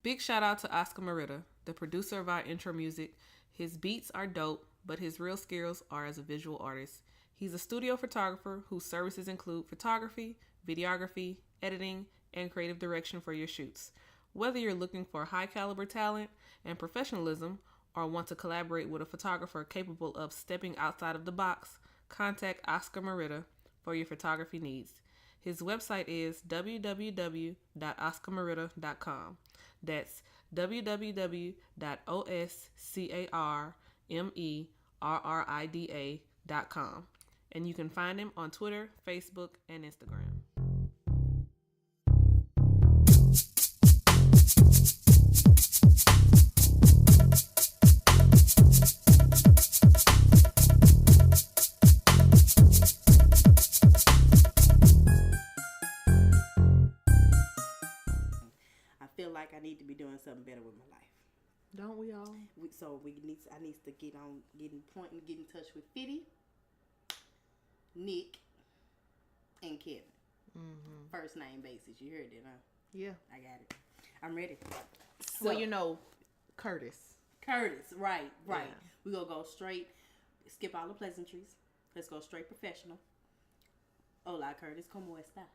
Big shout out to Oscar Merida, the producer of our intro music. His beats are dope, but his real skills are as a visual artist. He's a studio photographer whose services include photography, videography, editing, and creative direction for your shoots. Whether you're looking for high caliber talent and professionalism or want to collaborate with a photographer capable of stepping outside of the box, contact Oscar Merida for your photography needs. His website is www.oscarmerida.com. That's www.oscarmerida.com. And you can find him on Twitter, Facebook, and Instagram. Like I need to be doing something better with my life. Don't we all? I need to get in touch with Fitty, Nick, and Kevin. Mm-hmm. First name basis. You heard it, huh? Yeah. I got it. I'm ready. So, Curtis. Right. Yeah. We're going to go straight, skip all the pleasantries. Let's go straight professional. Hola, Curtis. ¿Cómo estás?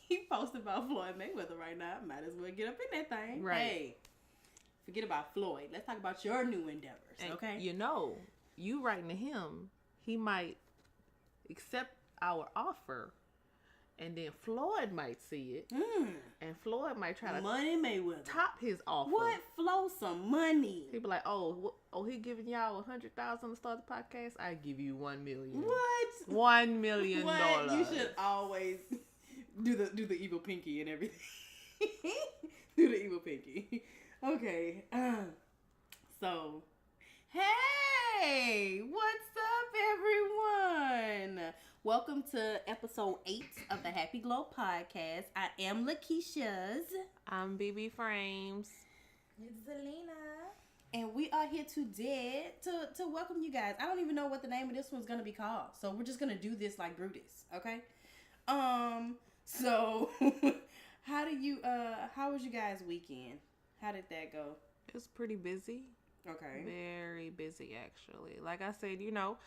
He posted about Floyd Mayweather right now. Might as well get up in that thing. Right. Hey, forget about Floyd. Let's talk about your new endeavors, and okay? You writing to him, he might accept our offer, and then Floyd might see it, and Floyd might try to Money Mayweather top his offer. What? Flow some money. He be like, he giving y'all $100,000 to start the podcast. I give you $1 million. What? $1 million. What? You should always do the evil pinky and everything. Do the evil pinky. Okay. So, hey, what's up, everyone? Welcome to episode 8 of the HappyGlo podcast. I am Lakeisha's. I'm BB Frames. It's Zelina. And we are here today to welcome you guys. I don't even know what the name of this one's gonna be called, so we're just gonna do this like Brutus, okay? So how was you guys' weekend? How did that go? It was pretty busy. Okay. Very busy, actually. Like I said, a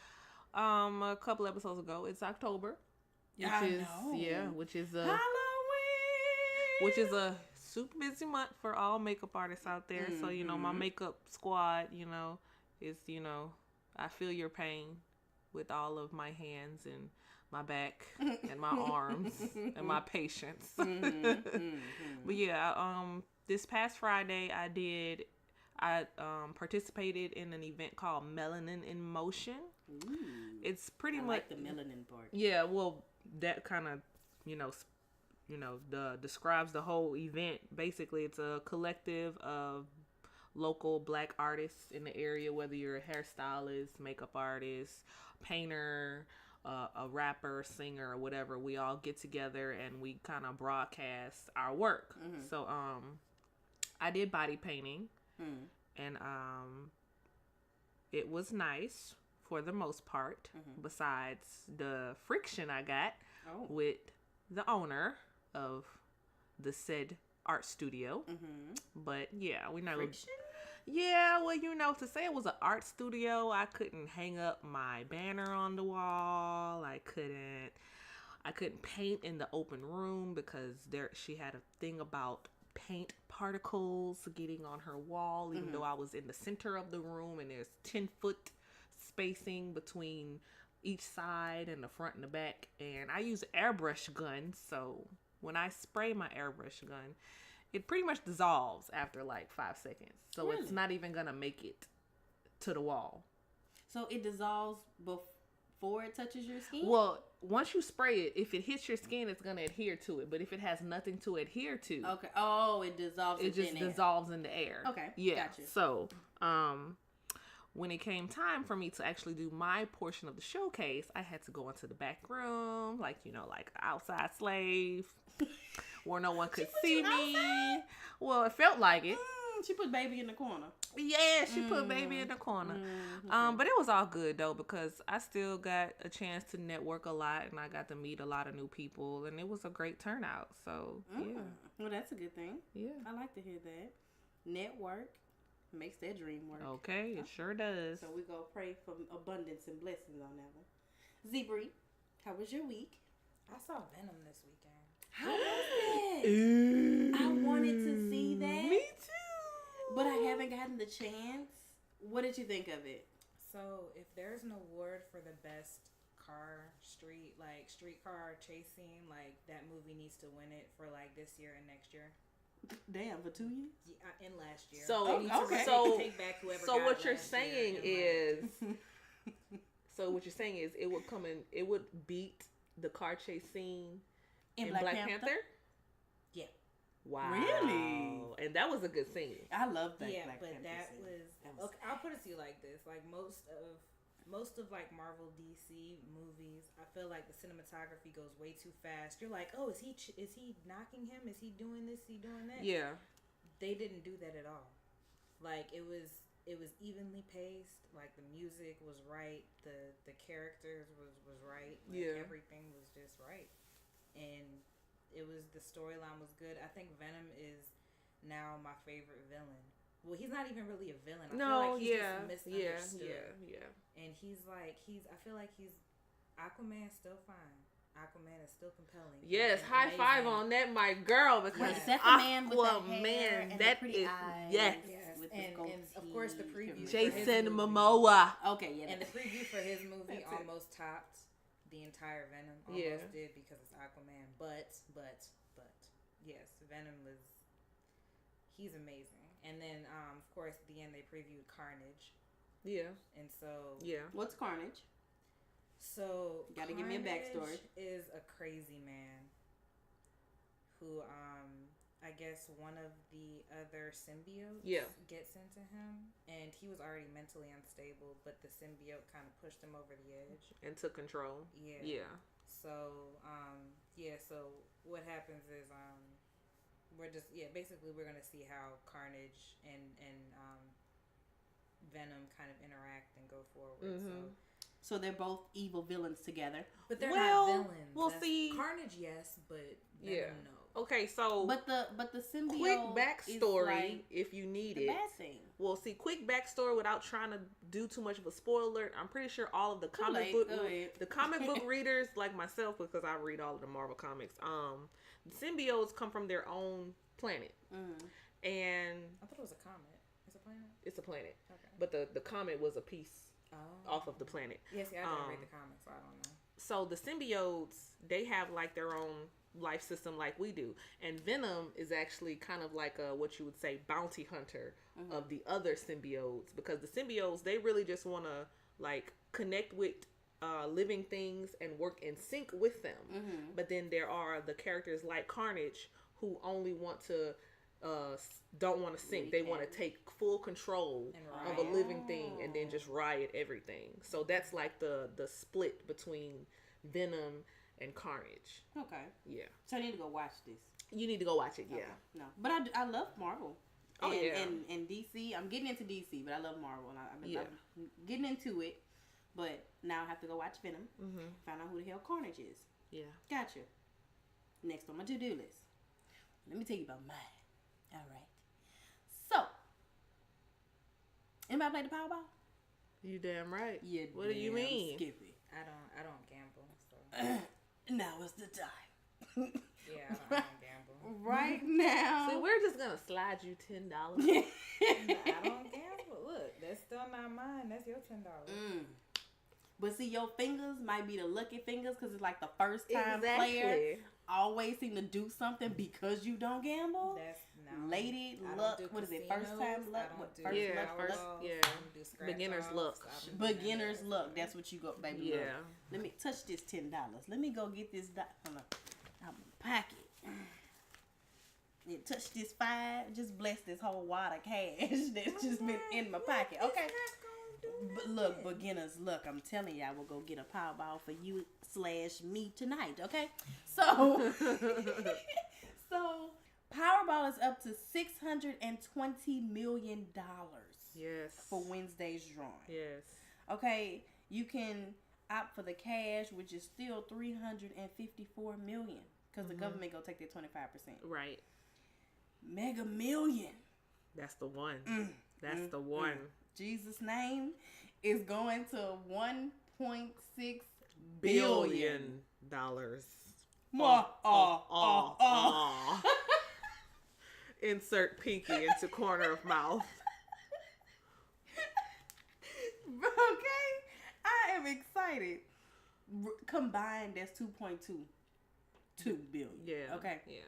couple episodes ago, it's October. Which is Halloween. Which is a super busy month for all makeup artists out there. Mm-hmm. So, my makeup squad, is, I feel your pain with all of my hands and my back and my arms and my patience. But yeah, this past Friday I participated in an event called Melanin in Motion. Ooh, it's pretty much like the melanin part. Yeah, well, that kind of, describes the whole event. Basically, it's a collective of local black artists in the area, whether you're a hairstylist, makeup artist, painter, a rapper, singer, or whatever. We all get together and we kind of broadcast our work. Mm-hmm. So I did body painting, and it was nice for the most part, besides the friction I got with the owner of the said art studio. But yeah, we know. Friction? Yeah, well, to say it was an art studio, I couldn't hang up my banner on the wall. I couldn't paint in the open room because she had a thing about paint particles getting on her wall, even though I was in the center of the room and there's 10-foot spacing between each side and the front and the back. And I use airbrush gun, so when I spray my airbrush gun, it pretty much dissolves after like 5 seconds. So really? It's not even gonna make it to the wall. So it dissolves before it touches your skin? Well, once you spray it, if it hits your skin, it's gonna adhere to it. But if it has nothing to adhere to, okay. Oh, it dissolves. It just dissolves in the air. Okay. Yeah. Gotcha. So, when it came time for me to actually do my portion of the showcase, I had to go into the back room, like outside slave, where no one could see me. Well, it felt like it. She put baby in the corner. Yeah, she put baby in the corner. Okay. But it was all good though because I still got a chance to network a lot and I got to meet a lot of new people and it was a great turnout. So yeah. Well, that's a good thing. Yeah. I like to hear that. Network makes that dream work. Okay, it sure does. So we go pray for abundance and blessings on that one. Z-Bree, how was your week? I saw Venom this weekend. How was it? Ooh, I wanted to see that. Me too. But I haven't gotten the chance. What did you think of it? So if there's an award for the best streetcar chase scene, like that movie needs to win it for like this year and next year. Damn, for 2 years? Yeah, and last year. So, They need to okay. take back whoever So got what you're last year saying and, is, so what you're saying is, it would come in, it would beat the car chase scene In in Black Black Panther? Panther. Yeah. Wow. Really? And that was a good scene. I love that. Yeah, Black but Panther that scene. was, That was- okay. I'll put it to you like this: like most of like Marvel DC movies, I feel like the cinematography goes way too fast. You're like, oh, is he knocking him? Is he doing this? Is he doing that? Yeah. They didn't do that at all. Like it was evenly paced. Like the music was right. The characters was right. Like, Yeah. everything was just right, and the storyline was good. I think Venom is now my favorite villain. Well, he's not even really a villain. I feel like he's just misunderstood. Yeah. And I feel like he's Aquaman's still fine. Aquaman is still compelling. Yes, and high five amazing. on that, my girl. Because When the second man with the hair Aquaman, and that the pretty is eyes. yes. Yes, With the and of course the goatee. preview. for his Jason movie. Momoa. Okay, yeah. And the preview for his movie That's it. almost topped the entire Venom. Yeah. Almost did because it's Aquaman. But yes, Venom was. He's amazing. And then of course at the end they previewed Carnage. Yeah. And so Yeah. What's Carnage? So Gotta give me a backstory. Carnage is a crazy man who I guess one of the other symbiotes gets into him, and he was already mentally unstable, but the symbiote kind of pushed him over the edge And took control. Yeah. Yeah. So so what happens is basically we're gonna see how Carnage and Venom kind of interact and go forward. So they're both evil villains together. But they're Well, not villains. we'll That's- see. Carnage, yes, but Venom, Yeah. no. Okay, so But the symbiote quick is backstory like if you need the it. bad thing. Well, see, quick backstory without trying to do too much of a spoiler. I'm pretty sure all of the Too comic late. book Go ahead. the comic book readers like myself, because I read all of the Marvel comics. The symbiotes come from their own planet, and I thought it was a comet. It's a planet? it's a planet. Okay. But the comet was a piece Oh. off of the planet. Yeah, see, I didn't read the comics, so I don't know. So the symbiotes, they have like their own life system like we do, and Venom is actually kind of like a what you would say bounty hunter of the other symbiotes, because the symbiotes, they really just want to like connect with living things and work in sync with them. But then there are the characters like Carnage who only want to don't want to sync. They want to take full control And of a riot. living thing and then just riot everything. So that's like the split between Venom and Carnage. Okay. Yeah. So I need to go watch this. You need to go watch it, yeah. Okay. No, but I love Marvel. Oh, and, yeah. and DC. I'm getting into DC, but I love Marvel. And Yeah. I'm getting into it, but now I have to go watch Venom. Find out who the hell Carnage is. Yeah. Gotcha. Next on my to-do list. Let me tell you about mine. All right. So, anybody play the Powerball? You damn right. Yeah. What do you mean? Skippy. I don't gamble, so Now is the time. yeah, I don't gamble. Right now. See, we're just gonna slide you $10. I don't gamble. Look, that's still not mine. That's your $10. But see, your fingers might be the lucky fingers because it's like the first time player Exactly. always seem to do something because you don't gamble. That's no. Lady I don't luck. do What is it? First time casinos. luck. I don't What, do first Yeah, luck. first- Powerballs. yeah. I don't do scratch Beginner's offs. luck. I don't do none of Beginner's that. luck. That's what you go, baby. Yeah. Look. Let me touch this $10. Let me go get this. Hold on. Out my pocket. Yeah, touch this $5. Just bless this whole wad of cash that's just been in my pocket. Okay. But look, beginner's luck. I'm telling you, I will go get a Powerball for you / me tonight. Okay. So, so Powerball is up up to $620 million. Yes. For Wednesday's drawing. Yes. Okay, you can opt for the cash, which is still $354 million, because the government gonna take their 25%. Right. Mega Million. That's the one. That's the one. Jesus' name is going to $1.6 billion. Insert pinky into corner of mouth. Okay, I am excited. Combined, that's 2.22 billion. Yeah. Okay. Yeah.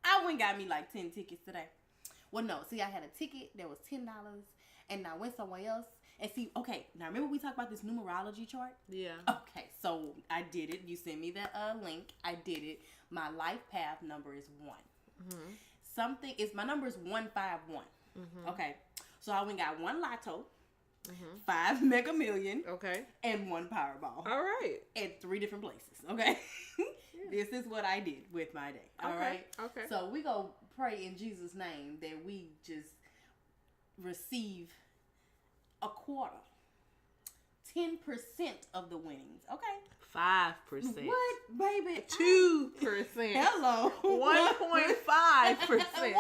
I went and got me like 10 tickets today. Well, no. See, I had a ticket that was $10, and I went somewhere else. And see, okay, now remember we talked about this numerology chart? Yeah. Okay, so I did it. You sent me the link. I did it. My life path number is 1. My number is 151. Okay, so I went and got 1 Lotto, 5 Mega Million, okay, and 1 Powerball. All right. At 3 different places. Okay. This is what I did with my day. All right. Okay. So we go pray in Jesus' name that we just receive a quarter, 10% of the winnings. Okay. 5%. What, baby? 2%. Hello. 1.5%.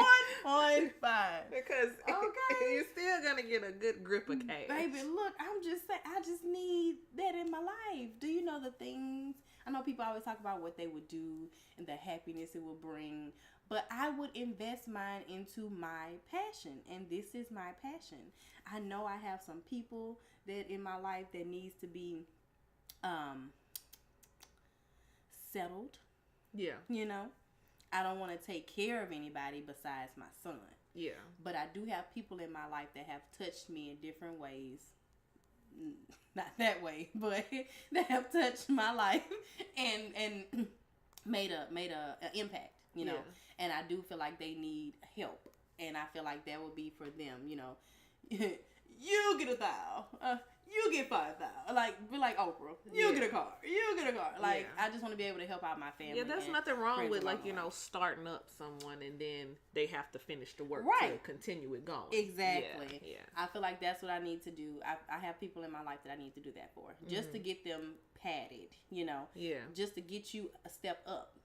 1.5. Because you're still gonna get a good grip of cash. Baby, look, I'm just saying, I just need that in my life. Do you know the things? I know people always talk about what they would do and the happiness it will bring, but I would invest mine into my passion, and this is my passion. I know I have some people that in my life that needs to be settled. Yeah. You know, I don't want to take care of anybody besides my son. Yeah. But I do have people in my life that have touched me in different ways. Not that way, but that have touched my life and made a impact, you know. Yeah. And I do feel like they need help, and I feel like that would be for them, you know. You get $1,000, you get $5,000, like be like Oprah. You get a car, you get a car. Like I just want to be able to help out my family. Yeah, there's nothing wrong with like starting up someone and then they have to finish the work to continue it going. Exactly. Yeah. I feel like that's what I need to do. I have people in my life that I need to do that for, just to get them padded, you know. Yeah. Just to get you a step up,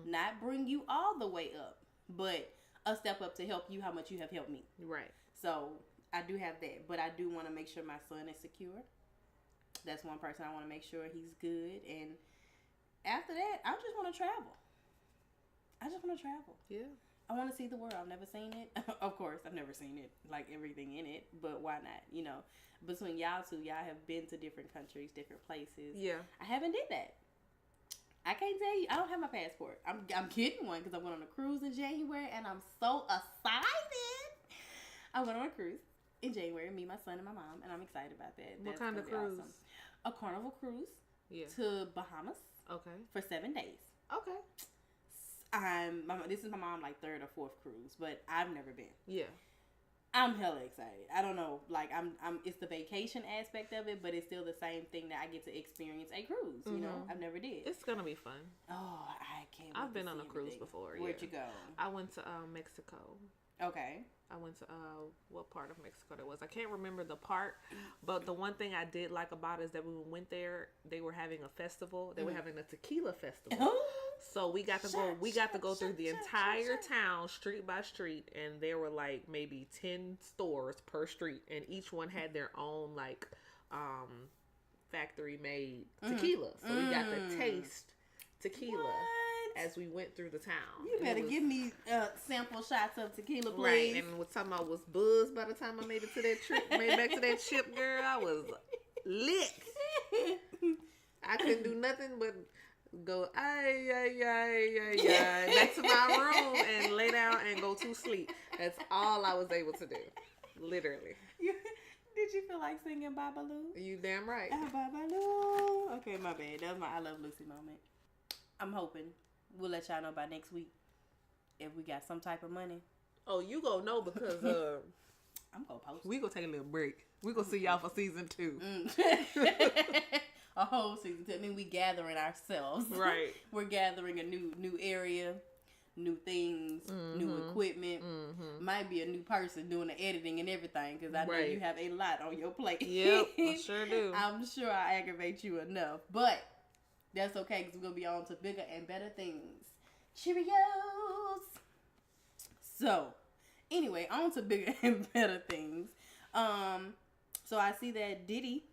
not bring you all the way up, but a step up to help you how much you have helped me. Right. So I do have that, but I do want to make sure my son is secure. That's one person I want to make sure he's good. And after that, I just want to travel. I just want to travel. Yeah. I want to see the world. I've never seen it. Of course, I've never seen it, like everything in it, but why not? You know, between y'all two, y'all have been to different countries, different places. Yeah. I haven't did that. I can't tell you. I don't have my passport. I'm getting one because I went on a cruise in January, and I'm so excited. I went on a cruise in January, me, my son, and my mom, and I'm excited about that. What kind of cruise? Awesome. A Carnival cruise. Yeah. To Bahamas. Okay. For 7 days. Okay. This is my mom's like 3rd or 4th cruise, but I've never been. Yeah. I'm hella excited. I don't know, like I'm. It's the vacation aspect of it, but it's still the same thing that I get to experience a cruise. You know, I've never did. It's gonna be fun. Oh, I can't. I've been on a cruise before. Where'd you go? I went to Mexico. Okay. I went to what part of Mexico that was. I can't remember the part, but the one thing I did like about it is that when we went there, they were having a festival. They were having a tequila festival. Oh. So we got to go. We got to go through the entire town, street by street, and there were like maybe 10 stores per street, and each one had their own like factory made tequila. So we got to taste tequila. What? As we went through the town. You better give me sample shots of tequila, please. Right, and what's talking about was buzzed by the time I made it to that trip, made back to that ship, girl. I was lit. I couldn't do nothing but go back to my room and lay down and go to sleep. That's all I was able to do, literally. Did you feel like singing Babalu? You damn right. Babalu. Okay, my bad. That was my I Love Lucy moment. I'm hoping. We'll let y'all know by next week if we got some type of money. Oh, you gonna know because I'm gonna post. We gonna take a little break. We gonna see y'all for season 2. A whole season 2. I mean, we gathering ourselves. Right. We're gathering a new area, new things, new equipment. Might be a new person doing the editing and everything, because I know you have a lot on your plate. Yep, I sure do. I'm sure I aggravate you enough, but that's okay, because we're going to be on to bigger and better things. Cheerios! So, anyway, on to bigger and better things. So I see that Diddy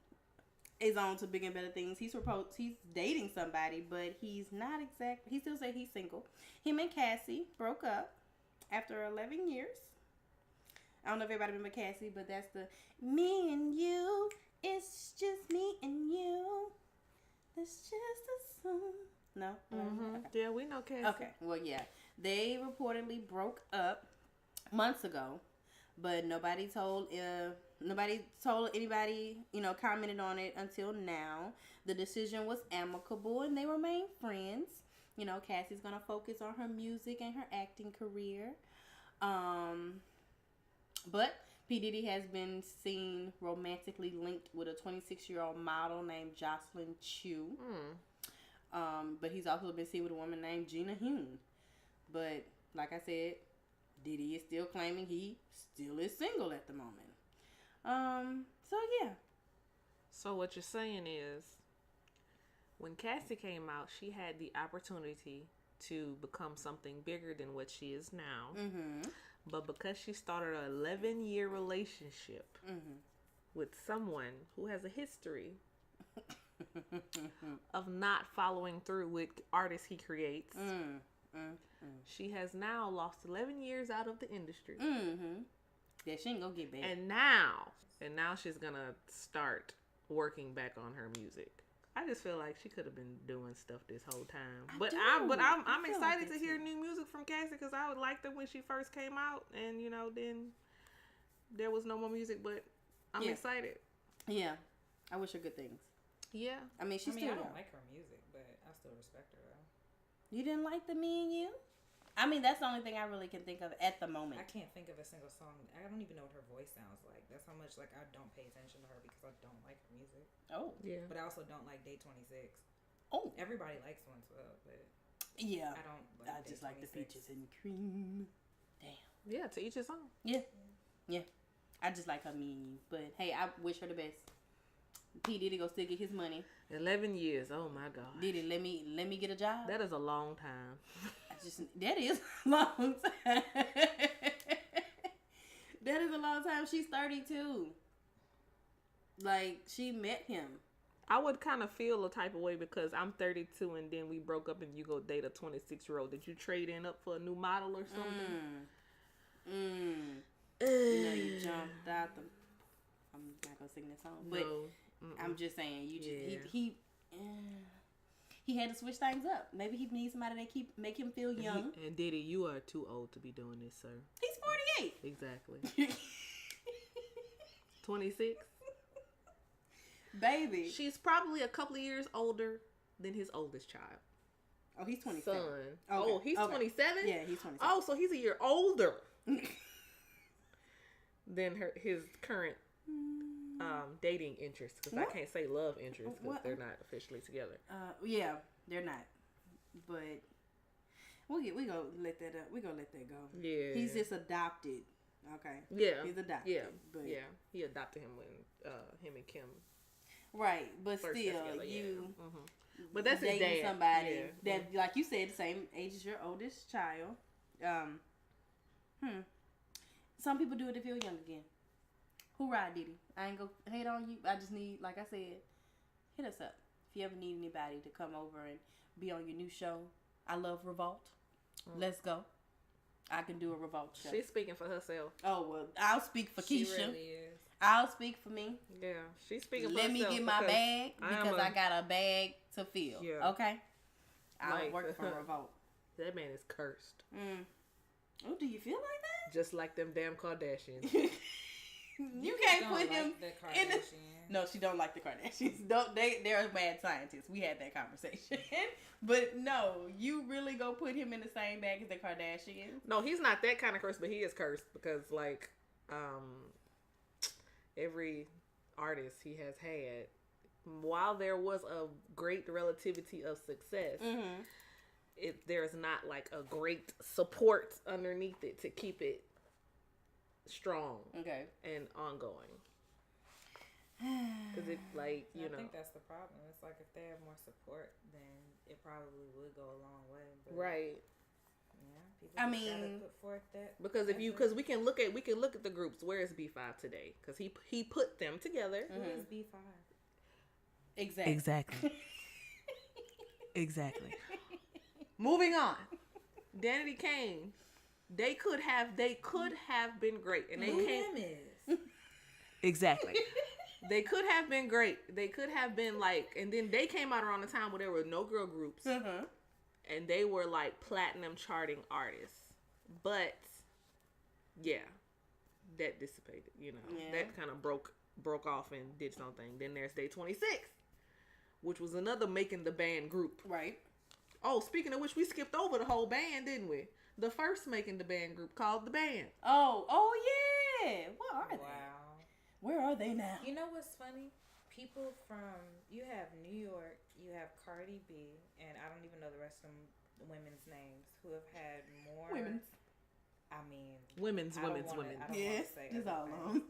is on to bigger and better things. He's dating somebody, but he's not exactly. He still say he's single. Him and Cassie broke up after 11 years. I don't know if everybody remember Cassie, but that's the me and you. It's just me and you. It's just a song. No? Okay. Yeah, we know Cassie. Okay. Well, yeah. They reportedly broke up months ago, but nobody told anybody, commented on it until now. The decision was amicable and they remain friends. Cassie's going to focus on her music and her acting career. But P. Diddy has been seen romantically linked with a 26-year-old model named Jocelyn Chu. But he's also been seen with a woman named Gina Hune. But like I said, Diddy is still claiming he still is single at the moment. So yeah. So what you're saying is, when Cassie came out, she had the opportunity to become something bigger than what she is now. But because she started an 11-year relationship with someone who has a history of not following through with artists he creates, she has now lost 11 years out of the industry. Yeah, she ain't gonna get back. And now she's gonna start working back on her music. I just feel like she could have been doing stuff this whole time. I'm excited to hear new music from Cassie, because I liked her when she first came out, and then there was no more music. But I'm excited. Yeah, I wish her good things. Yeah, I mean, I don't like her music, but I still respect her though. You didn't like the Me and You? I mean, that's the only thing I really can think of at the moment. I can't think of a single song. I don't even know what her voice sounds like. That's how much I don't pay attention to her, because I don't like her music. Oh. Yeah. But I also don't like Day 26. Oh. Everybody likes one, but yeah. I don't like I just like the peaches and cream. Damn. Yeah, to each his own. Yeah. I just like her Me and You. But hey, I wish her the best. P. Diddy go still get his money. 11 years. Oh my God. Diddy, let me get a job. That is a long time. That is a long time. That is a long time. She's 32. Like, she met him. I would kind of feel a type of way, because I'm 32 and then we broke up and you go date a 26-year-old. Did you trade in up for a new model or something? You jumped out the... I'm not going to sing that song. But No. I'm just saying, he had to switch things up. Maybe he needs somebody that make him feel young. And Diddy, you are too old to be doing this, sir. He's 48. Exactly. 26? Baby. She's probably a couple of years older than his oldest child. Oh, he's 27. Son. Okay. Oh, he's 27? Yeah, he's 27. Oh, so he's a year older than his current dating interest, because I can't say love interest, because they're not officially together. Yeah, they're not. But we gonna let that up. We gonna let that go. Yeah, he's just adopted. Okay. Yeah, he's adopted. Yeah, but he adopted him when him and Kim. Right, but still, together, you. But that's his dating dad. Somebody that, like you said, the same age as your oldest child. Some people do it to feel young again. Hoorah, Diddy. I ain't gonna hate on you. I just need, like I said, hit us up. If you ever need anybody to come over and be on your new show, I love Revolt. Let's go. I can do a Revolt show. She's speaking for herself. Oh, well, I'll speak for she Keisha. Really is. I'll speak for me. Yeah, she's speaking for Let herself. me get my bag, because I got a bag to fill. Yeah. Okay? I'll work for Revolt. That man is cursed. Oh, do you feel like that? Just like them damn Kardashians. You can't put him the in the... No, she don't like the Kardashians. They're mad scientists. We had that conversation. But no, you really go put him in the same bag as the Kardashians? No, he's not that kind of cursed, but he is cursed, because every artist he has had, while there was a great relativity of success, there's not like a great support underneath it to keep it strong and ongoing. Because it, like, I think that's the problem. It's like if they have more support, then it probably would go a long way. But right. Yeah, people gotta put forth that. Because we can look at the groups. Where is B5 today? Because he put them together. Who is B5? Exactly. Exactly. Moving on. Danity Kane. They could have been great, and they came. Exactly. They could have been great. They could have been like, and then they came out around the time where there were no girl groups, and they were like platinum charting artists. But yeah, that dissipated. That kind of broke off and did something. Then there's Day 26, which was another making the band group. Right. Oh, speaking of which, we skipped over the whole band, didn't we? The first making the band group called The Band. Oh yeah. What are they? Wow. Where are they now? You know what's funny? People from, you have New York, you have Cardi B, and I don't even know the rest of them women's names who have had more. Women's. I mean. Women's. I don't want to say just all everything.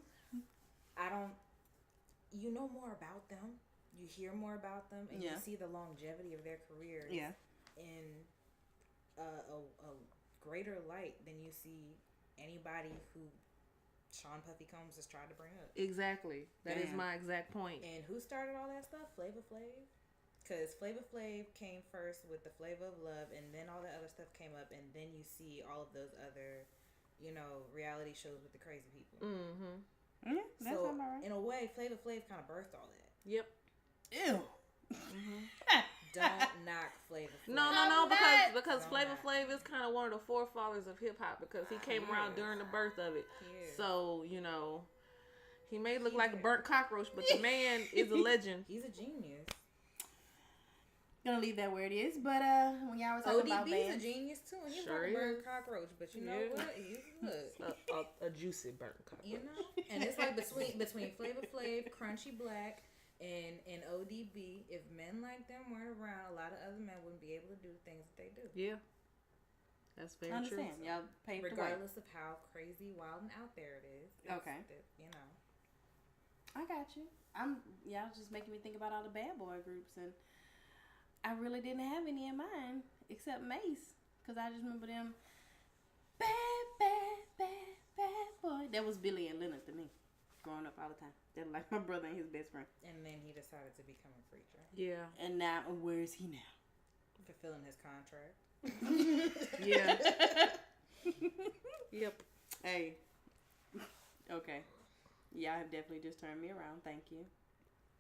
You know more about them. You hear more about them, and you see the longevity of their careers. Yeah. In a greater light than you see anybody who Sean Puffy Combs has tried to bring up. Exactly. That is my exact point. And who started all that stuff? Flavor Flav. Because Flavor Flav came first with the Flavor of Love, and then all the other stuff came up, and then you see all of those other, reality shows with the crazy people. Mm-hmm. Yeah, that's all right. In a way, Flavor Flav kind of birthed all that. Yep. Ew. Mm-hmm. Don't knock Flavor Flav. No, because Flavor Flav is kind of one of the forefathers of hip hop because he came around during the birth of it. So, he may look like a burnt cockroach, but the man is a legend. He's a genius. Gonna leave that where it is, but when y'all were talking about bands, ODB's a genius too, and he's Sure like a burnt cockroach, but you know what? He's good. A juicy burnt cockroach. And it's like between Flavor Flav, Crunchy Black, and ODB, if men like them weren't around, a lot of other men wouldn't be able to do the things that they do. Yeah. That's very I understand. true. Y'all paved the way. Regardless of how crazy, wild, and out there it is. Okay. I got you. Y'all just making me think about all the bad boy groups, and I really didn't have any in mind except Mace, because I just remember them bad boy. That was Billy and Leonard to me, growing up all the time. They're like my brother and his best friend. And then he decided to become a preacher. Yeah. And now, where is he now? Fulfilling his contract. Yeah. Yep. Hey. Okay. Y'all have definitely just turned me around. Thank you.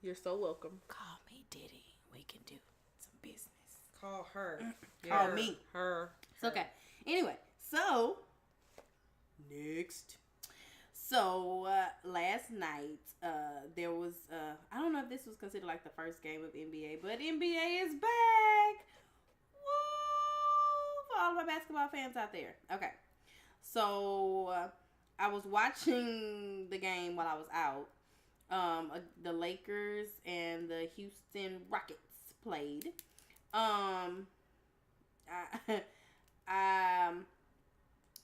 You're so welcome. Call me Diddy. We can do some business. Call her. Call me. Her. It's okay. Anyway, so next. So last night there was I don't know if this was considered like the first game of NBA, but NBA is back. Woo! For all of my basketball fans out there. Okay. So I was watching the game while I was out. The Lakers and the Houston Rockets played.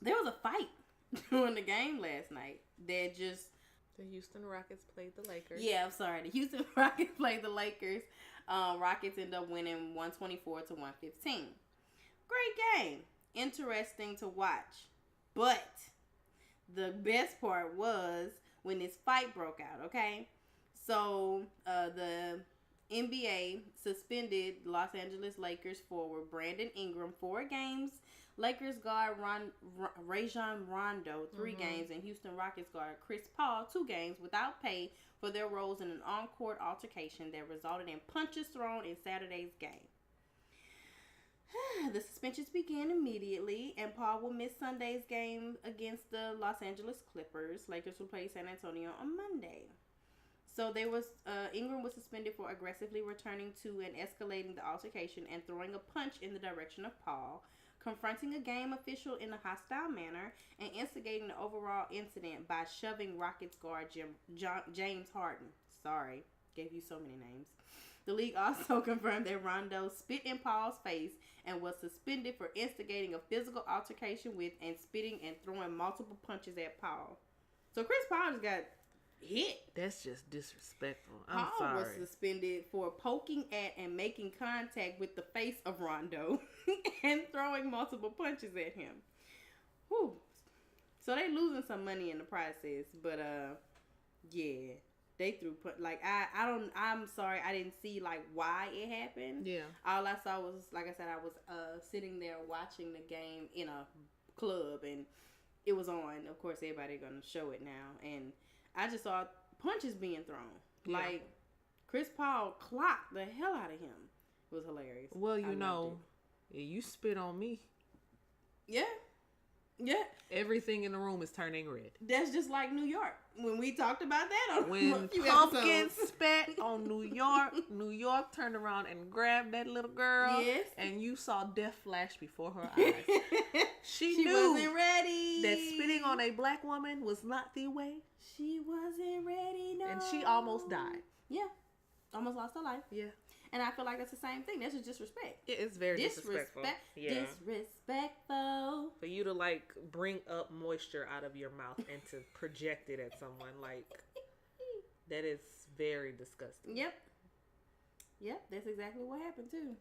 There was a fight during the game last night. The Houston Rockets played the Lakers. Yeah, I'm sorry. The Houston Rockets played the Lakers. Rockets ended up winning 124-115. Great game. Interesting to watch. But the best part was when this fight broke out, okay? So, the NBA suspended Los Angeles Lakers forward Brandon Ingram 4 games. Lakers guard Rajon Rondo 3 games, and Houston Rockets guard Chris Paul 2 games without pay for their roles in an on-court altercation that resulted in punches thrown in Saturday's game. The suspensions began immediately, and Paul will miss Sunday's game against the Los Angeles Clippers. Lakers will play San Antonio on Monday. So Ingram was suspended for aggressively returning to and escalating the altercation and throwing a punch in the direction of Paul, confronting a game official in a hostile manner, and instigating the overall incident by shoving Rockets guard James Harden. Sorry, gave you so many names. The league also confirmed that Rondo spit in Paul's face and was suspended for instigating a physical altercation with and spitting and throwing multiple punches at Paul. So Chris Paul just got hit. That's just disrespectful. Paul sorry. was suspended for poking at and making contact with the face of Rondo and throwing multiple punches at him. Whew. So they losing some money in the process, but yeah, they threw I'm sorry, I didn't see like why it happened. Yeah. All I saw was, like I said, I was sitting there watching the game in a club and it was on. Of course, everybody gonna show it now, and I just saw punches being thrown. Yeah. Like Chris Paul clocked the hell out of him. It was hilarious. Well, you spit on me. Yeah. Yeah. Everything in the room is turning red. That's just like New York. When we talked about that on when a few Pumpkin episodes. spat on New York turned around and grabbed that little girl. Yes. And you saw death flash before her eyes. She knew wasn't ready. that spitting on a black woman was not the way. She wasn't ready, no. And she almost died. Yeah. Almost lost her life. Yeah. And I feel like that's the same thing. That's just disrespect. Yeah, it's very disrespectful. Yeah. Disrespectful. For you to like bring up moisture out of your mouth and to project it at someone, like that is very disgusting. Yep. That's exactly what happened too.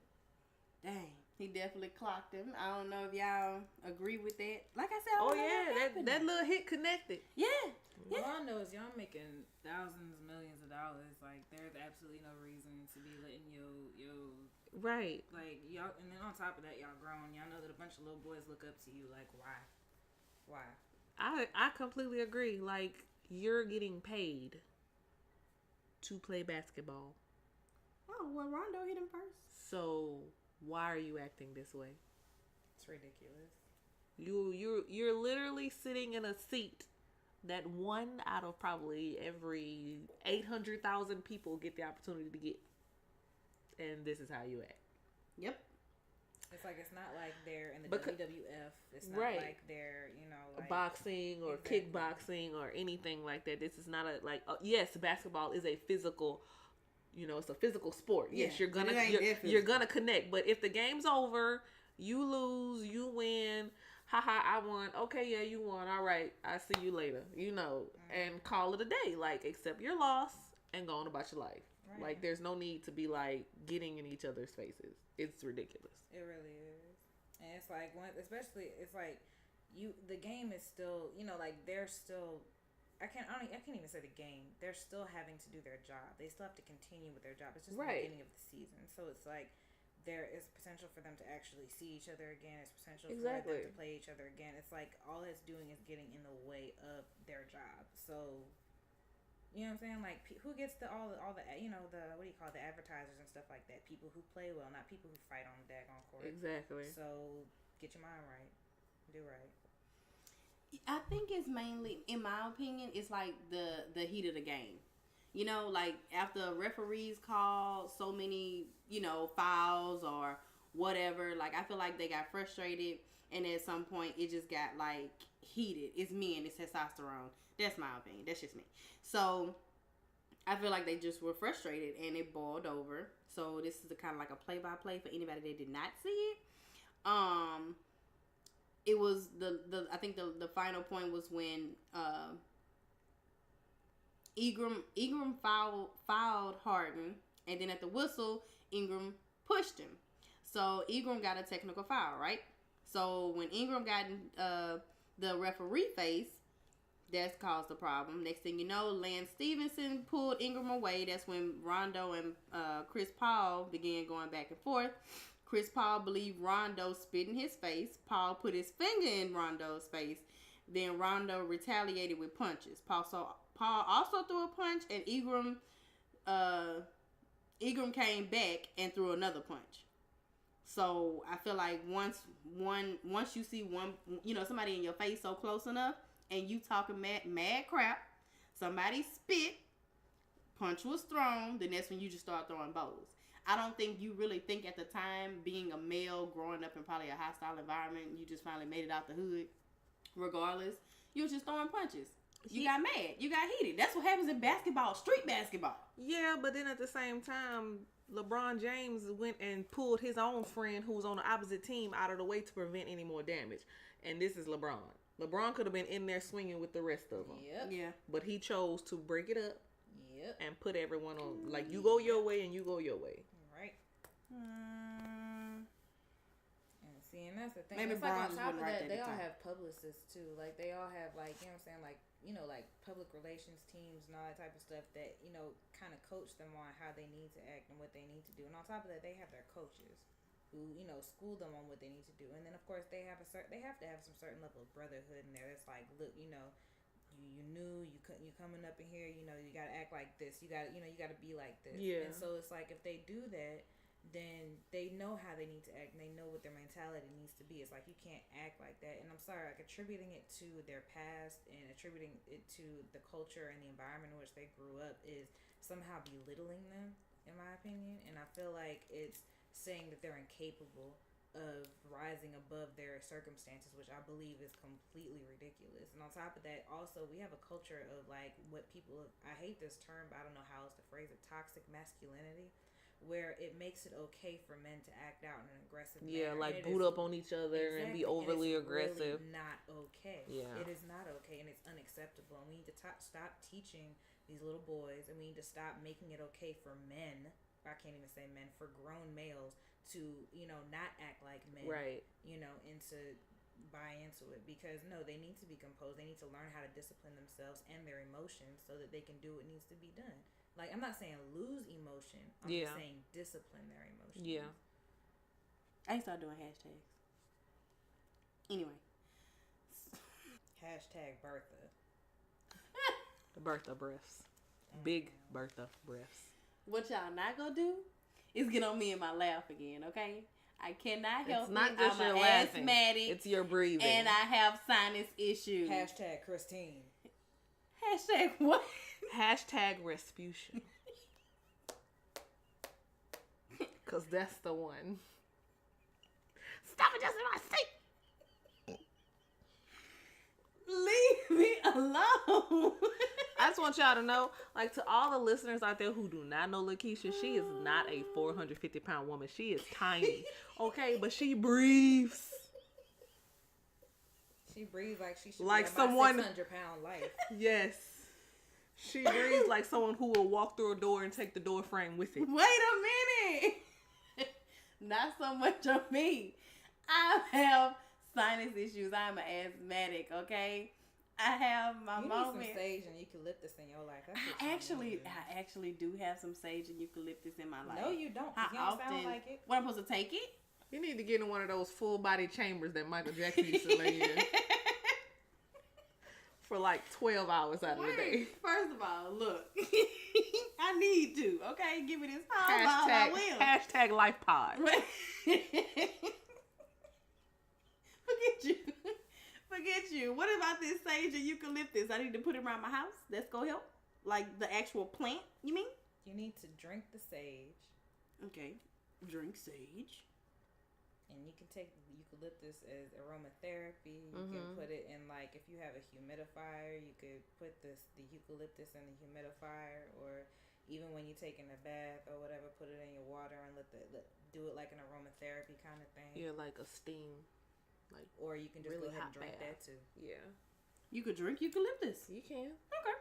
Dang. He definitely clocked him. I don't know if y'all agree with that. Like I said, that little hit connected. Yeah. All I know is y'all making thousands, millions of dollars. Like, there's absolutely no reason to be letting yo right. Like, y'all, and then on top of that, y'all grown. Y'all know that a bunch of little boys look up to you. Like, why? I completely agree. Like, you're getting paid to play basketball. Oh, well, Rondo hit him first. So why are you acting this way? It's ridiculous. You're literally sitting in a seat that one out of probably every 800,000 people get the opportunity to get. And this is how you act. Yep. It's like, it's not like they're in the WWF. It's not like they're, like boxing or kickboxing or anything like that. This is not yes, basketball is a physical, it's a physical sport. Yes, you're gonna connect. But if the game's over, you lose, you win. Haha, I won. Okay, yeah, you won. All right, I'll see you later. And call it a day. Like, accept your loss and go on about your life. Right. Like, there's no need to be like getting in each other's faces. It's ridiculous. It really is. And it's like, it's like the game is still, like they're still. I can't even say the game. They're still having to do their job. They still have to continue with their job. It's just the beginning of the season, so it's like. There is potential for them to actually see each other again. There's potential for them to play each other again. It's like all it's doing is getting in the way of their job. So, you know what I'm saying? Like, who gets all the the what do you call it, the advertisers and stuff like that? People who play well, not people who fight on the daggone court. Exactly. So, get your mind right. Do right. I think it's mainly, in my opinion, it's like the heat of the game. Like after referees call so many, fouls or whatever, like I feel like they got frustrated and at some point it just got like heated. It's men, it's testosterone. That's my opinion. That's just me. So I feel like they just were frustrated and it boiled over. So this is kind of like a play-by-play for anybody that did not see it. It was I think the final point was when Ingram fouled Harden, and then at the whistle, Ingram pushed him. So Ingram got a technical foul, right? So when Ingram got in the referee face, that's caused the problem. Next thing you know, Lance Stevenson pulled Ingram away. That's when Rondo and Chris Paul began going back and forth. Chris Paul believed Rondo spit in his face. Paul put his finger in Rondo's face. Then Rondo retaliated with punches. Paul also threw a punch, and Ingram came back and threw another punch. So I feel like once you see somebody in your face so close enough, and you talking mad crap, somebody spit, punch was thrown, then that's when you just start throwing bows. I don't think you really think at the time, being a male growing up in probably a hostile environment, you just finally made it out the hood. Regardless, you was just throwing punches. You got mad. You got heated. That's what happens in basketball, street basketball. Yeah, but then at the same time, LeBron James went and pulled his own friend who was on the opposite team out of the way to prevent any more damage. And this is LeBron. LeBron could have been in there swinging with the rest of them. Yep. Yeah. But he chose to break it up. Yep. And put everyone on. Like, you go your way and you go your way. Right. And see, and that's the thing. Maybe it's like on Bronze top of wouldn't write that, that they all down. have publicists too. Like they all have like, you know what I'm saying, like, you know, like public relations teams and all that type of stuff that, you know, kind of coach them on how they need to act and what they need to do. And on top of that, they have their coaches who, you know, school them on what they need to do. And then of course they have to have some certain level of brotherhood in there. It's like, look, you know, you coming up in here, you know, you got to act like this. You got to be like this. Yeah. And so it's like if they do that, then they know how they need to act and they know what their mentality needs to be. It's like you can't act like that. And I'm sorry, like attributing it to their past and attributing it to the culture and the environment in which they grew up is somehow belittling them, in my opinion. And I feel like it's saying that they're incapable of rising above their circumstances, which I believe is completely ridiculous. And on top of that, also we have a culture of like what people, I hate this term, but I don't know how else to phrase it, toxic masculinity, where it makes it okay for men to act out in an aggressive manner. Yeah, like boot up on each other and be overly aggressive. Really not okay. Yeah. It is not okay and it's unacceptable. And we need to stop teaching these little boys, and we need to stop making it okay for men, I can't even say men, for grown males to, you know, not act like men. Right. You know, and to buy into it, because no, they need to be composed. They need to learn how to discipline themselves and their emotions so that they can do what needs to be done. Like, I'm not saying lose emotion. I'm just saying discipline their emotions. Yeah. I start doing hashtags. Anyway. Hashtag Bertha. Bertha breaths. Big Bertha breaths. What y'all not gonna do is get on me in my laugh again, okay? I cannot help It's not it. just I'm your an laughing. asthmatic. It's your breathing. And I have sinus issues. Hashtag Christine. Hashtag what? Hashtag Respution. Because that's the one. Stop adjusting my seat. Leave me alone. I just want y'all to know, like, to all the listeners out there who do not know Lakeisha, she is not a 450-pound woman. She is tiny, okay? But she breathes. She breathes like she should like be someone 600-pound life. Yes. She breathes like someone who will walk through a door and take the door frame with it. Wait a minute. Not so much on me. I have sinus issues. I'm an asthmatic, okay? I have my moments. You need some sage and eucalyptus in your life. That's what I actually do have some sage and eucalyptus in my life. No, you don't. How You don't often? sound like it. What, I'm supposed to take it? You need to get in one of those full body chambers that Michael Jackson used to lay in for like 12 hours out of the day. First of all, look. I need to, okay? Give me this time, I will. Hashtag life pod. Forget you. What about this sage and eucalyptus? I need to put it around my house. That's gonna help. Like the actual plant, you mean? You need to drink the sage. Okay. Drink sage. And you can take eucalyptus as aromatherapy. You can put it in, like, if you have a humidifier, you could put the eucalyptus in the humidifier, or even when you're taking a bath or whatever, put it in your water and do it like an aromatherapy kind of thing. Yeah, like a steam. Like, or you can just really go ahead and drink bath. that too. Yeah. You could drink eucalyptus. You can. Okay.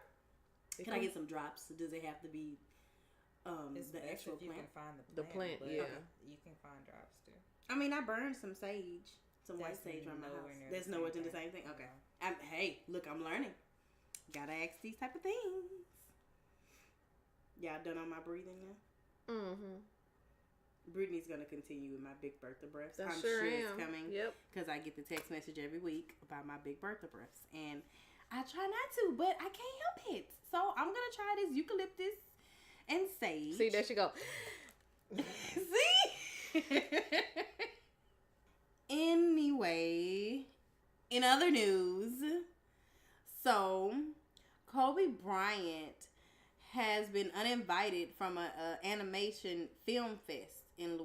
Can I get some drops? Does it have to be It's the best actual if you plant? can find The plant, but yeah. You can find drops too. I mean, I burned some sage. Some white That's sage around my nowhere house. near There's the nowhere same to the thing. same thing? Okay. No. Hey, look, I'm learning. Gotta ask these type of things. Y'all done on my breathing now? Mm-hmm. Brittany's gonna continue with my Big Bertha breaths. I I'm sure it's am. coming. Yep. Because I get the text message every week about my Big Bertha breaths. And I try not to, but I can't help it. So I'm gonna try this eucalyptus and sage. See, there she go. See? Anyway, in other news, so Kobe Bryant has been uninvited from a animation film fest in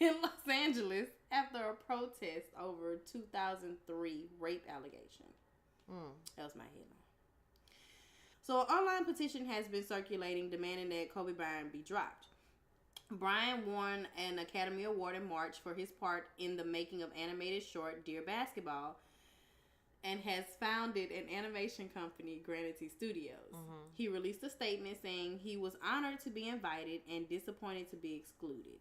in Los Angeles after a protest over 2003 rape allegation. That was my headline. So an online petition has been circulating demanding that Kobe Bryant be dropped. Bryant won an Academy Award in March for his part in the making of animated short Dear Basketball, and has founded an animation company, Granity Studios. Mm-hmm. He released a statement saying he was honored to be invited and disappointed to be excluded.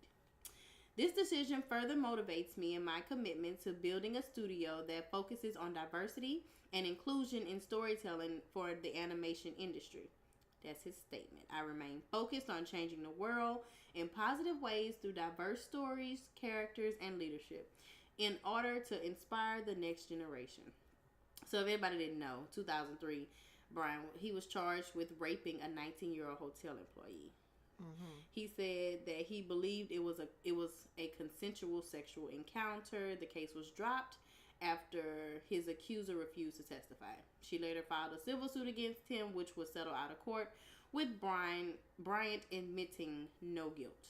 This decision further motivates me in my commitment to building a studio that focuses on diversity and inclusion in storytelling for the animation industry. That's his statement. I remain focused on changing the world in positive ways through diverse stories, characters, and leadership in order to inspire the next generation. So if anybody didn't know, 2003, Bryant, he was charged with raping a 19-year-old hotel employee. Mm-hmm. He said that he believed it was a consensual sexual encounter. The case was dropped after his accuser refused to testify. She later filed a civil suit against him, which was settled out of court, with Bryant admitting no guilt.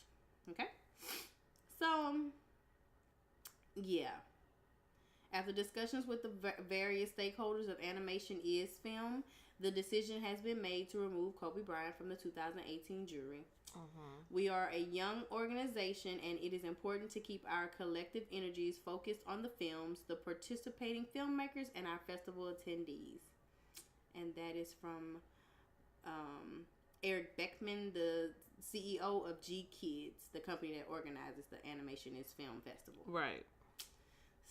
Okay? So, yeah. After discussions with the various stakeholders of Animation Is Film, the decision has been made to remove Kobe Bryant from the 2018 jury. Uh-huh. We are a young organization, and it is important to keep our collective energies focused on the films, the participating filmmakers, and our festival attendees. And that is from Eric Beckman, the CEO of G Kids, the company that organizes the Animation Is Film Festival. Right.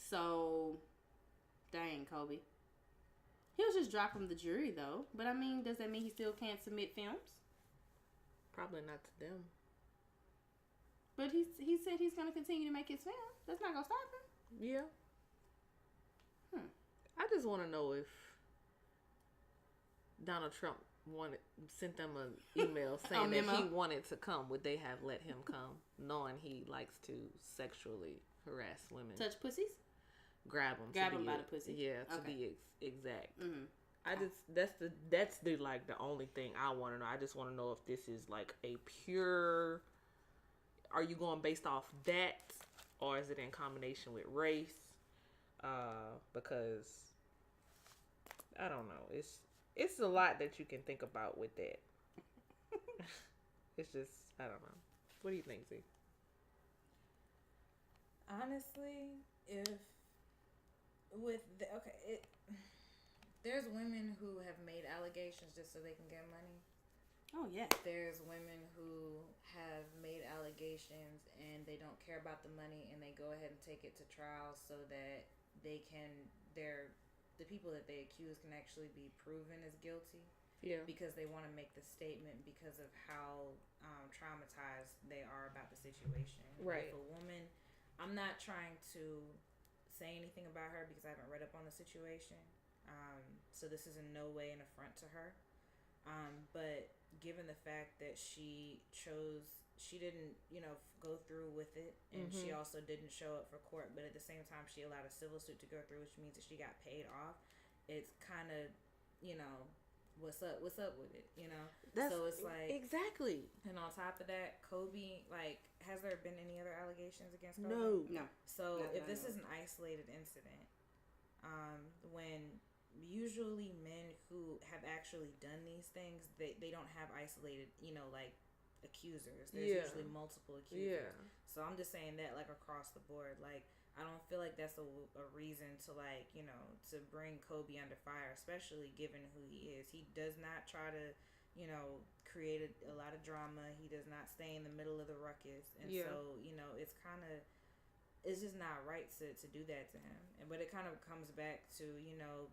So, dang, Kobe. He was just dropped from the jury, though. But, I mean, does that mean he still can't submit films? Probably not to them. But he said he's going to continue to make his film. That's not going to stop him. Yeah. I just want to know if Donald Trump sent them an email saying that he wanted to come. Would they have let him come, knowing he likes to sexually harass women? Touch pussies? Grab them by the pussy. Yeah, to be exact. Mm-hmm. That's the like the only thing I want to know. I just want to know if this is like a pure. Are you going based off that, or is it in combination with race? Because I don't know. It's a lot that you can think about with that. It's just I don't know. What do you think, Z? Honestly, there's women who have made allegations just so they can get money. Oh, yeah. There's women who have made allegations and they don't care about the money and they go ahead and take it to trial so that the people that they accuse can actually be proven as guilty. Yeah. Because they want to make the statement because of how traumatized they are about the situation. Right. If a woman, I'm not trying to say anything about her because I haven't read up on the situation. So this is in no way an affront to her. But given the fact that she didn't, go through with it, and she also didn't show up for court, but at the same time she allowed a civil suit to go through, which means that she got paid off. It's kind of, what's up with it, so it's like exactly. And on top of that, Kobe, like, has there been any other allegations against Kobe? No. So if this is an isolated incident, when usually men who have actually done these things, they don't have isolated, like accusers. There's usually multiple accusers. Yeah. So I'm just saying that, like, across the board, like, I don't feel like that's a reason to, like, to bring Kobe under fire, especially given who he is. He does not try to, create a lot of drama. He does not stay in the middle of the ruckus. And so, it's just not right to do that to him. But it kind of comes back to,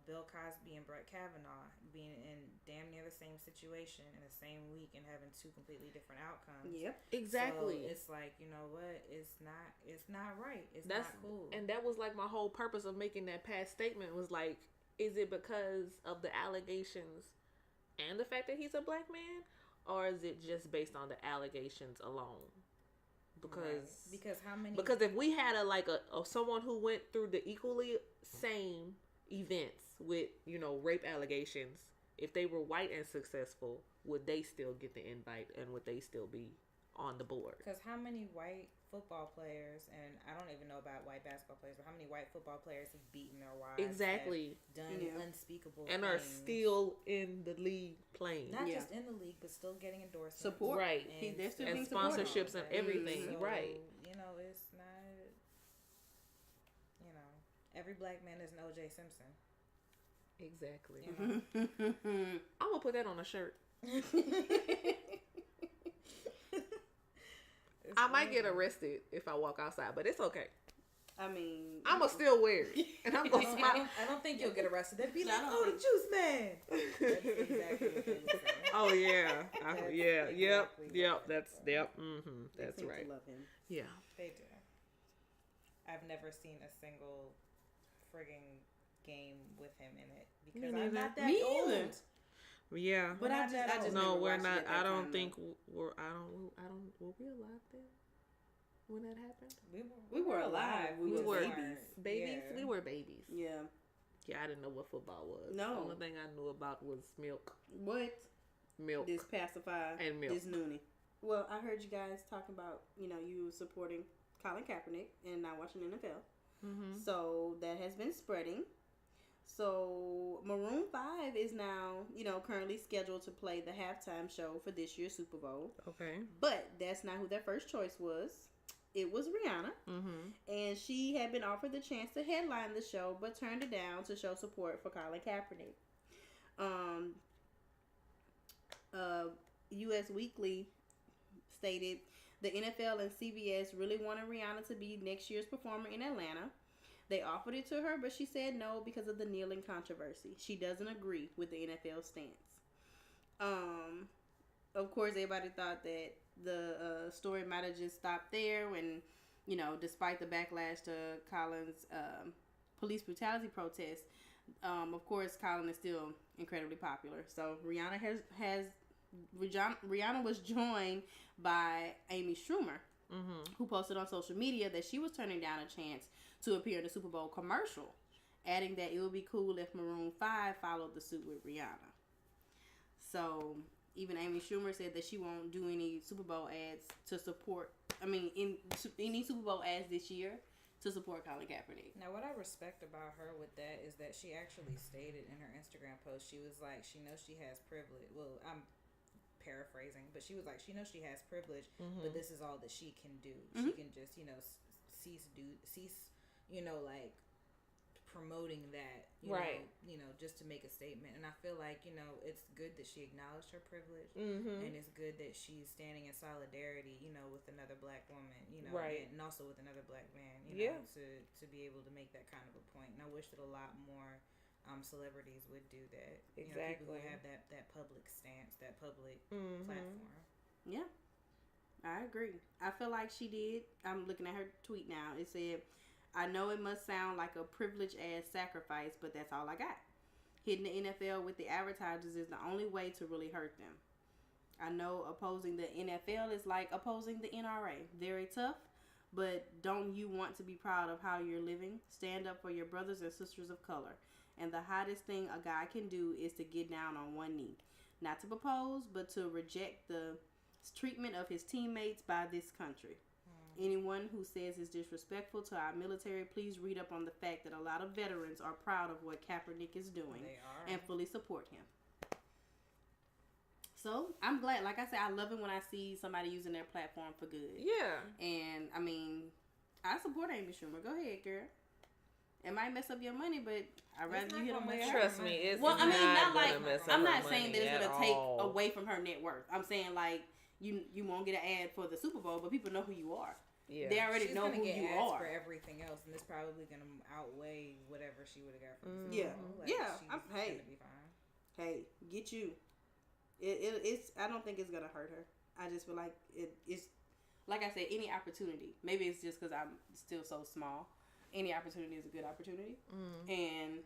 Bill Cosby and Brett Kavanaugh being in damn near the same situation in the same week and having two completely different outcomes. Yep. Exactly. So it's like, you know what? It's not right. That's not cool. And that was like my whole purpose of making that past statement was like, is it because of the allegations and the fact that he's a black man? Or is it just based on the allegations alone? Because if we had a someone who went through the equally same events with rape allegations, if they were white and successful, would they still get the invite and would they still be on the board. Because how many white football players, and I don't even know about white basketball players, but how many white football players have beaten their wives? Exactly. Done unspeakable and things. are still in the league playing. Not just in the league, but still getting endorsements. Support. Right. And sponsorships and everything. So, right. You know, it's not, you know, every black man is an O.J. Simpson. Exactly. You know? I'm going to put that on a shirt. I might get arrested if I walk outside, but it's okay. I mean, I'm going to still wear it. And I'm going to smile. I don't think you'll get arrested. They'd be like, oh, the juice man. That's exactly what they would say. Oh, yeah. Yeah. Exactly Yep. That's right. To love him. Yeah. They do. I've never seen a single frigging game with him in it because I'm not that old. Either. Yeah. But I just no, never we're watched not. it at I that don't time, think we're. Were we alive then when that happened? We were alive. We were babies. Babies. Yeah. We were babies. Yeah. Yeah, I didn't know what football was. No. The only thing I knew about was milk. What? Milk. This pacifier and milk. This noonie. Well, I heard you guys talking about, you supporting Collin Kapernick and not watching NFL. Mm-hmm. So that has been spreading. So Maroon 5 is now, currently scheduled to play the halftime show for this year's Super Bowl. Okay. But that's not who their first choice was. It was Rihanna. Mm-hmm. And she had been offered the chance to headline the show, but turned it down to show support for Collin Kaepernick. U.S. Weekly stated the NFL and CBS really wanted Rihanna to be next year's performer in Atlanta. They offered it to her, but she said no because of the kneeling controversy. She doesn't agree with the NFL stance. Of course, everybody thought that the story might have just stopped there when, despite the backlash to Collin's police brutality protest, of course, Collin is still incredibly popular. So Rihanna Rihanna was joined by Amy Schumer, who posted on social media that she was turning down a chance to appear in the Super Bowl commercial, adding that it would be cool if Maroon 5 followed the suit with Rihanna. So even Amy Schumer said that she won't do any Super Bowl ads to support, any Super Bowl ads this year to support Collin Kaepernick. Now, what I respect about her with that is that she actually stated in her Instagram post, she was like, she knows she has privilege. Well, I'm paraphrasing, but she was like, she knows she has privilege, but this is all that she can do. She can just, cease, like promoting that, you know, just to make a statement. And I feel like, it's good that she acknowledged her privilege, and it's good that she's standing in solidarity, with another black woman, and also with another black man, to be able to make that kind of a point. And I wish that a lot more celebrities would do that. Exactly. People who have that public stance, that public platform. Yeah, I agree. I feel like she did. I'm looking at her tweet now. It said, I know it must sound like a privilege-ass sacrifice, but that's all I got. Hitting the NFL with the advertisers is the only way to really hurt them. I know opposing the NFL is like opposing the NRA. Very tough, but don't you want to be proud of how you're living? Stand up for your brothers and sisters of color. And the hottest thing a guy can do is to get down on one knee. Not to propose, but to reject the treatment of his teammates by this country. Anyone who says it's disrespectful to our military, please read up on the fact that a lot of veterans are proud of what Kaepernick is doing and fully support him. So, I'm glad. Like I said, I love it when I see somebody using their platform for good. Yeah. And, I support Amy Schumer. Go ahead, girl. It might mess up your money, but I'd rather you hit them with her. Trust me, it's not like mess up I'm not her saying that money it's at gonna take all. away from her net worth. I'm saying like you won't get an ad for the Super Bowl, but people know who you are. Yeah. They already know who get you ads are. For everything else, and it's probably gonna outweigh whatever she would have got from the Super Yeah, Bowl. I'm gonna be fine. Hey, get you. It's. I don't think it's gonna hurt her. I just feel like it's. Like I said, any opportunity. Maybe it's just because I'm still so small. Any opportunity is a good opportunity, and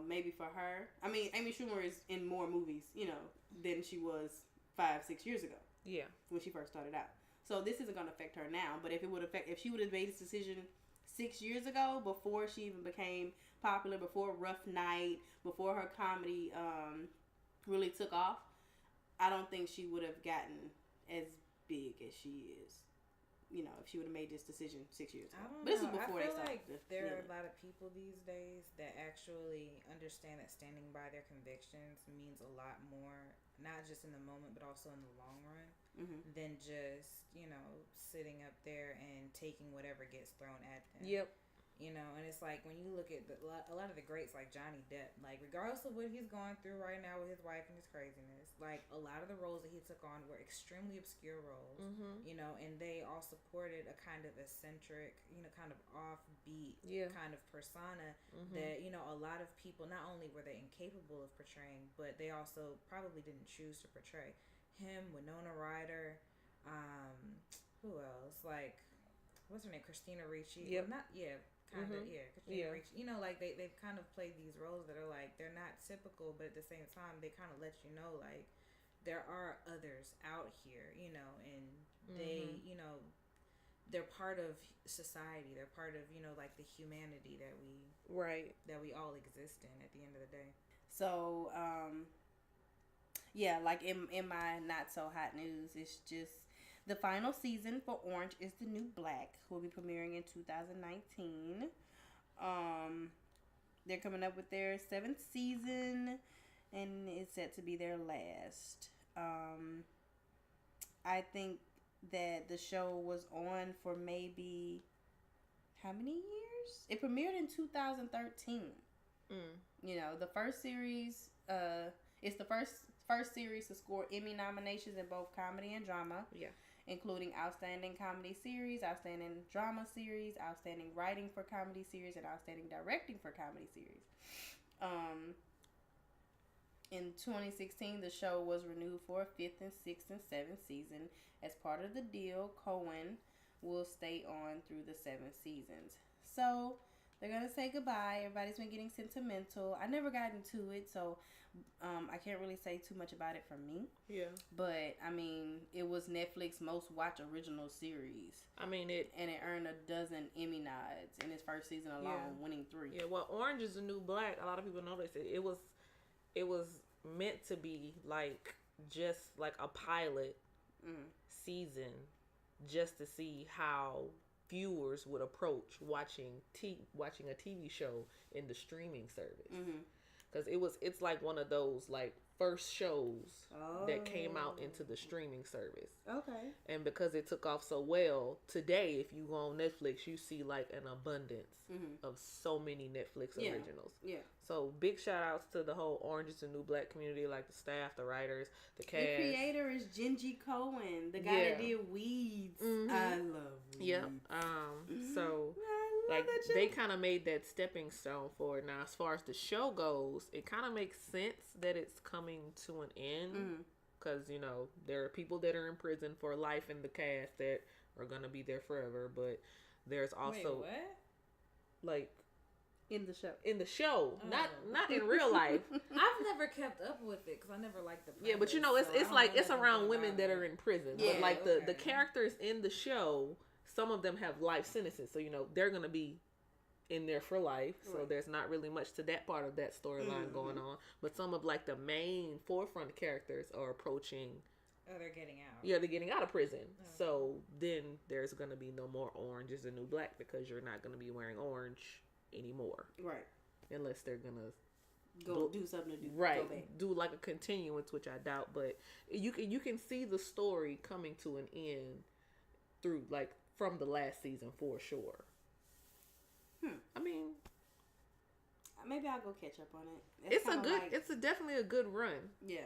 maybe for her. Amy Schumer is in more movies, than she was 5-6 years ago. Yeah, when she first started out. So this isn't going to affect her now. But if she would have made this decision 6 years ago, before she even became popular, before Rough Night, before her comedy really took off, I don't think she would have gotten as big as she is. You know, if she would have made this decision 6 years ago. I don't know. This is before I they feel started. like there are a lot of people these days that actually understand that standing by their convictions means a lot more, not just in the moment, but also in the long run, than just, you know, sitting up there and taking whatever gets thrown at them. Yep. You know, and it's like when you look at a lot of the greats like Johnny Depp, like regardless of what he's going through right now with his wife and his craziness, like a lot of the roles that he took on were extremely obscure roles, you know, and they all supported a kind of eccentric, you know, kind of offbeat kind of persona that, you know, a lot of people, not only were they incapable of portraying, but they also probably didn't choose to portray. Him, Winona Ryder, who else? Like, what's her name? Christina Ricci. Yep. Well, Christina Ricci. You know, like they've kind of played these roles that are like they're not typical, but at the same time they kind of let you know like there are others out here, you know, and they, you know, they're part of society. They're part of, you know, like the humanity that we all exist in at the end of the day. So, yeah, like in my not so hot news, it's just the final season for Orange is the New Black will be premiering in 2019. They're coming up with their 7th season, and it's set to be their last. I think that the show was on for maybe how many years? It premiered in 2013. You know, the first series, it's the first series to score Emmy nominations in both comedy and drama. Yeah. Including Outstanding Comedy Series, Outstanding Drama Series, Outstanding Writing for Comedy Series, and Outstanding Directing for Comedy Series. In 2016, the show was renewed for a 5th and 6th and 7th season. As part of the deal, Cohen will stay on through the 7 seasons. So, they're going to say goodbye. Everybody's been getting sentimental. I never got into it, so I can't really say too much about it from me. Yeah. But, I mean, it was Netflix's most watched original series. I mean, it earned a dozen Emmy nods in its first season alone, winning 3. Yeah, well, Orange is the New Black. A lot of people noticed it. It was meant to be like just like a pilot season just to see how viewers would approach watching a TV show in the streaming service. Because it's like one of those like first shows that came out into the streaming service. Okay. And because it took off so well, today if you go on Netflix, you see like an abundance of so many Netflix originals. Yeah. So big shout outs to the whole Orange is the New Black community, like the staff, the writers, the cast. The creator is Genji Cohen, the guy that did Weeds. I love Weeds. Yep. So like they kind of made that stepping stone for it. Now, as far as the show goes, it kind of makes sense that it's coming to an end because you know there are people that are in prison for life in the cast that are gonna be there forever, but there's also like in the show. Not in real life. I've never kept up with it because I never liked the premise. Yeah, but you know it's around women that are in prison. Yeah, but like the characters in the show, some of them have life sentences, so you know they're gonna be in there for life. So there's not really much to that part of that storyline going on. But some of like the main forefront characters are approaching. Oh, they're getting out. Yeah, they're getting out of prison. So then there's gonna be no more Orange is the New Black because you're not gonna be wearing orange anymore. Right. Unless they're gonna go do something to do. Right. Do like a continuance, which I doubt, but you can see the story coming to an end through like from the last season for sure. I mean, maybe I'll go catch up on it. It's definitely a good run. Yeah.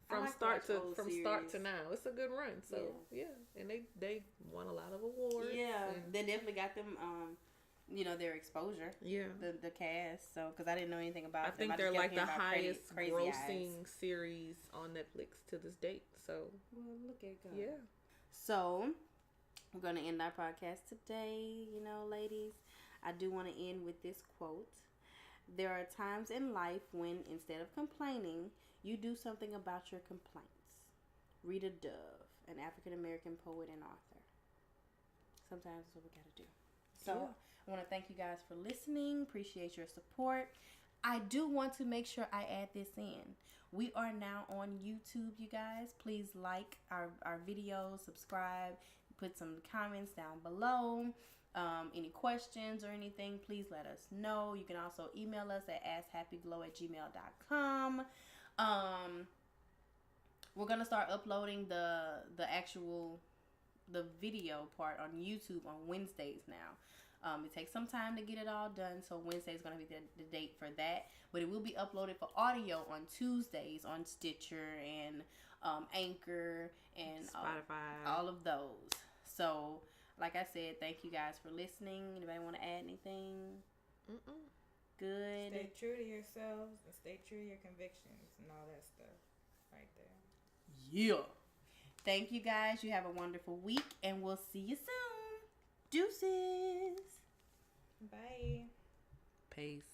From start to now, it's a good run. So yeah, and they won a lot of awards. Yeah, they definitely got them. You know, their exposure. Yeah, the cast. So because I didn't know anything about them. I think they're like the highest grossing series on Netflix to this date. So well, look at God. Yeah. So we're gonna end our podcast today. You know, ladies, I do want to end with this quote. There are times in life when instead of complaining, you do something about your complaints. Rita Dove, an African-American poet and author. Sometimes that's what we got to do. So I want to thank you guys for listening. Appreciate your support. I do want to make sure I add this in. We are now on YouTube, you guys. Please like our videos, subscribe, put some comments down below. Any questions or anything, please let us know. You can also email us at askhappyglo@gmail.com. We're gonna start uploading the video part on YouTube on Wednesdays now. It takes some time to get it all done, so Wednesday is going to be the date for that. But it will be uploaded for audio on Tuesdays on Stitcher and Anchor and Spotify. All of those. So, like I said, thank you guys for listening. Anybody want to add anything? Good. Stay true to yourselves and stay true to your convictions and all that stuff right there. Yeah. Thank you guys. You have a wonderful week, and we'll see you soon. Deuces. Bye. Peace.